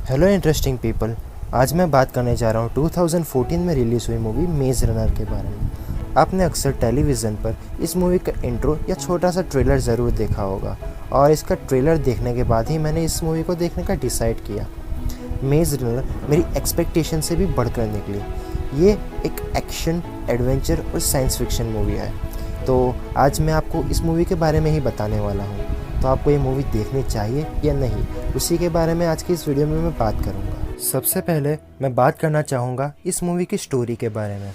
Hello interesting people. आज मैं बात करने जा रहा हूँ 2014 में रिलीज़ हुई मूवी मेज़ रनर के बारे में। आपने अक्सर टेलीविज़न पर इस मूवी का इंट्रो या छोटा सा ट्रेलर ज़रूर देखा होगा, और इसका ट्रेलर देखने के बाद ही मैंने इस मूवी को देखने का डिसाइड किया। मेज़ रनर मेरी एक्सपेक्टेशन से भी बढ़कर निकली। ये एक एक्शन, एडवेंचर और साइंस फिक्शन मूवी है। तो आज मैं आपको इस मूवी के बारे में ही बताने वाला हूँ। तो आपको ये मूवी देखनी चाहिए या नहीं, उसी के बारे में आज की इस वीडियो में मैं बात करूँगा। सबसे पहले मैं बात करना चाहूँगा इस मूवी की स्टोरी के बारे में।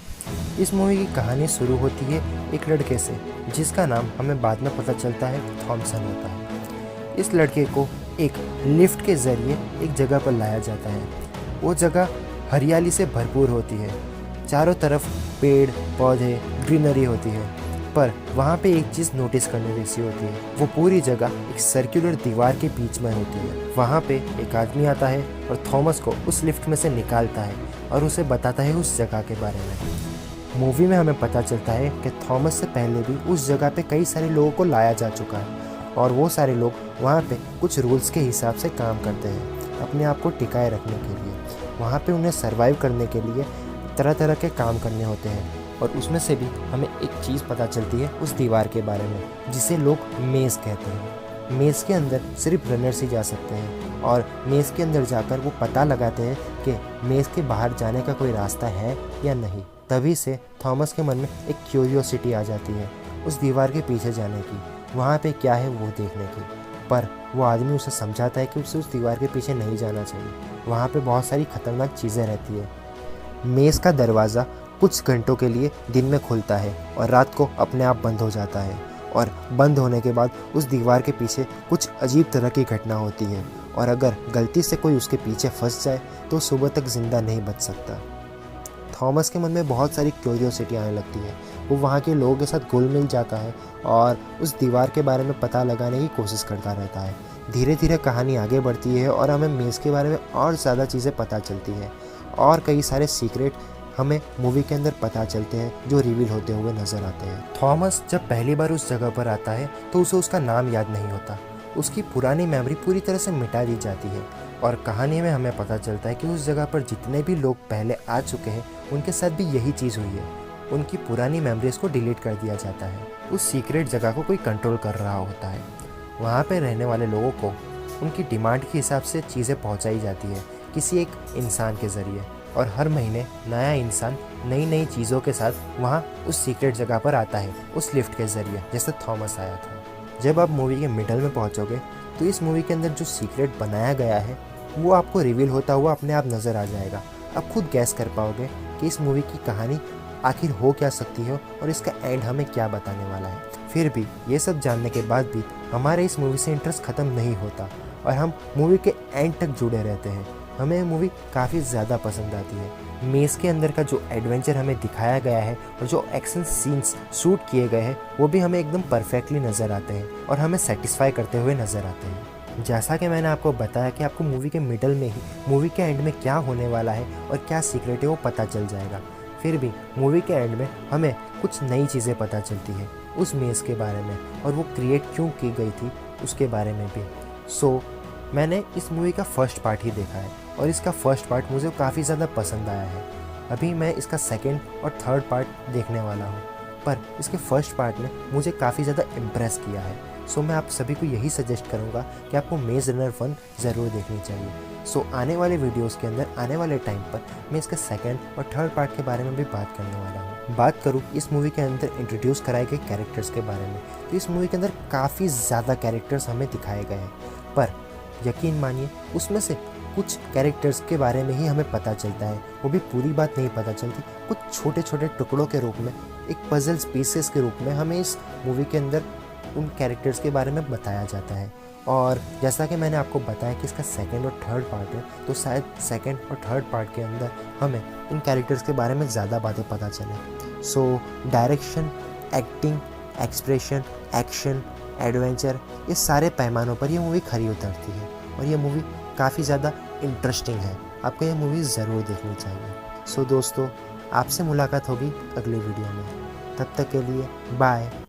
इस मूवी की कहानी शुरू होती है एक लड़के से, जिसका नाम हमें बाद में पता चलता है थॉमसन होता है। इस लड़के को एक लिफ्ट के ज़रिए एक जगह पर लाया जाता है। वो जगह हरियाली से भरपूर होती है, चारों तरफ पेड़ पौधे ग्रीनरी होती है। पर वहाँ पे एक चीज़ नोटिस करने जैसी होती है। वो पूरी जगह एक सर्कुलर दीवार के बीच में होती है। वहाँ पे एक आदमी आता है और थॉमस को उस लिफ्ट में से निकालता है और उसे बताता है उस जगह के बारे में। मूवी में हमें पता चलता है कि थॉमस से पहले भी उस जगह पे कई सारे लोगों को लाया जा चुका है, और वो सारे लोग वहाँ पे कुछ रूल्स के हिसाब से काम करते हैं अपने आप को टिकाए रखने के लिए। वहाँ पे उन्हें सर्वाइव करने के लिए तरह तरह के काम करने होते हैं, और उसमें से भी हमें एक चीज़ पता चलती है उस दीवार के बारे में, जिसे लोग मेज़ कहते हैं। मेज़ के अंदर सिर्फ रनर्स ही जा सकते हैं, और मेज़ के अंदर जाकर वो पता लगाते हैं कि मेज़ के बाहर जाने का कोई रास्ता है या नहीं। तभी से थॉमस के मन में एक क्यूरियोसिटी आ जाती है उस दीवार के पीछे जाने की, वहाँ पे क्या है वो देखने की। पर वो आदमी उसे समझाता है कि उसे उस दीवार के पीछे नहीं जाना चाहिए, वहाँ पे बहुत सारी खतरनाक चीज़ें रहती है। मेज़ का दरवाज़ा कुछ घंटों के लिए दिन में खुलता है और रात को अपने आप बंद हो जाता है, और बंद होने के बाद उस दीवार के पीछे कुछ अजीब तरह की घटना होती है, और अगर गलती से कोई उसके पीछे फंस जाए तो सुबह तक ज़िंदा नहीं बच सकता। थॉमस के मन में बहुत सारी क्यूरियोसिटी आने लगती है। वो वहाँ के लोगों के साथ घुल मिल जाता है और उस दीवार के बारे में पता लगाने की कोशिश करता रहता है। धीरे धीरे कहानी आगे बढ़ती है और हमें मेज़ के बारे में और ज़्यादा चीज़ें पता चलती हैं, और कई सारे सीक्रेट हमें मूवी के अंदर पता चलते हैं जो रिवील होते हुए नजर आते हैं। थॉमस जब पहली बार उस जगह पर आता है तो उसे उसका नाम याद नहीं होता। उसकी पुरानी मेमोरी पूरी तरह से मिटा दी जाती है, और कहानी में हमें पता चलता है कि उस जगह पर जितने भी लोग पहले आ चुके हैं उनके साथ भी यही चीज़ हुई है। उनकी पुरानी मेमोरीज को डिलीट कर दिया जाता है। उस सीक्रेट जगह को कोई कंट्रोल कर रहा होता है। वहाँ पर रहने वाले लोगों को उनकी डिमांड के हिसाब से चीज़ें पहुँचाई जाती है किसी एक इंसान के ज़रिए, और हर महीने नया इंसान नई नई चीज़ों के साथ वहाँ उस सीक्रेट जगह पर आता है उस लिफ्ट के ज़रिए, जैसे थॉमस आया था। जब आप मूवी के मिडल में पहुँचोगे तो इस मूवी के अंदर जो सीक्रेट बनाया गया है वो आपको रिवील होता हुआ अपने आप नज़र आ जाएगा। आप खुद गैस कर पाओगे कि इस मूवी की कहानी आखिर हो क्या सकती है और इसका एंड हमें क्या बताने वाला है। फिर भी ये सब जानने के बाद भी हमारे इस मूवी से इंटरेस्ट ख़त्म नहीं होता, और हम मूवी के एंड तक जुड़े रहते हैं। हमें ये मूवी काफ़ी ज़्यादा पसंद आती है। मेज़ के अंदर का जो एडवेंचर हमें दिखाया गया है और जो एक्शन सीन्स शूट किए गए हैं वो भी हमें एकदम परफेक्टली नज़र आते हैं और हमें सेटिस्फाई करते हुए नज़र आते हैं। जैसा कि मैंने आपको बताया कि आपको मूवी के मिडल में ही मूवी के एंड में क्या होने वाला है और क्या सीक्रेट है वो पता चल जाएगा। फिर भी मूवी के एंड में हमें कुछ नई चीज़ें पता चलती हैं उस मेज़ के बारे में, और वो क्रिएट क्यों की गई थी उसके बारे में भी। मैंने इस मूवी का फर्स्ट पार्ट ही देखा है, और इसका फर्स्ट पार्ट मुझे काफ़ी ज़्यादा पसंद आया है। अभी मैं इसका सेकंड और थर्ड पार्ट देखने वाला हूँ, पर इसके फर्स्ट पार्ट ने मुझे काफ़ी ज़्यादा इम्प्रेस किया है। मैं आप सभी को यही सजेस्ट करूँगा कि आपको मेज़ रनर 1 ज़रूर देखनी चाहिए। आने वाले वीडियोज़ के अंदर आने वाले टाइम पर मैं इसके सेकंड और थर्ड पार्ट के बारे में भी बात करने वाला हूँ। बात करूँ इस मूवी के अंदर इंट्रोड्यूस कराए गए कैरेक्टर्स के बारे में, तो इस मूवी के अंदर काफ़ी ज़्यादा कैरेक्टर्स हमें दिखाए गए हैं, पर यकीन मानिए उसमें से कुछ कैरेक्टर्स के बारे में ही हमें पता चलता है, वो भी पूरी बात नहीं पता चलती। कुछ छोटे छोटे टुकड़ों के रूप में, एक पजल्स पीसेस के रूप में हमें इस मूवी के अंदर उन कैरेक्टर्स के बारे में बताया जाता है। और जैसा कि मैंने आपको बताया कि इसका सेकंड और थर्ड पार्ट है, तो शायद सेकंड और थर्ड पार्ट के अंदर हमें इन कैरेक्टर्स के बारे में ज़्यादा बातें पता चलें। Direction, acting, expression, action, adventure, ये सारे पैमानों पर ये मूवी खरी उतरती है, और ये मूवी काफ़ी ज़्यादा इंटरेस्टिंग है। आपको ये मूवी ज़रूर देखनी चाहिए। दोस्तों, आपसे मुलाकात होगी अगले वीडियो में। तब तक के लिए बाय।